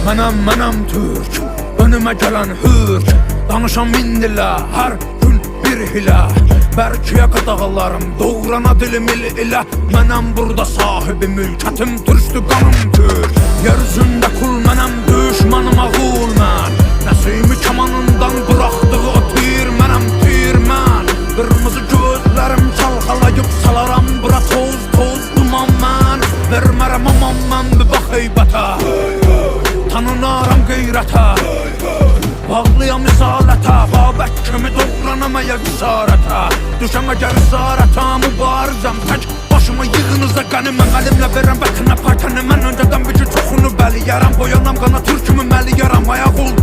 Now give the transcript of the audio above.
Mənəm Türk, önümə gələn hürk. Danışan min dilə, hər gün bir hilə. Bərkiyə qadağalarım, doğrana dilim ilə. Mənəm burada sahibi mülkətim, türkdü qanım türk. Yer üzündə kul mənəm, düşmanım ağul mən. Nəsimi kamanından bıraxdığı o tir, mənəm tir mən. Qırmızı gözlərim çalxalayıb salaram bura toz toz duman mən. Vermərəm aman mən bir bax heybətə, tanınaram qeyrətə. Bağlıyam izalətə, Babək kimi doğranamaya qisarətə. Düşəm əgər isarətə, mübarizəm tək başımı yığınıza qəniməm. Əlimlə verəm vətənə paytəni, mən öncədən bir çoxunu bəliyərəm. Boyanam qana türkümü məliyərəm, ayaq ol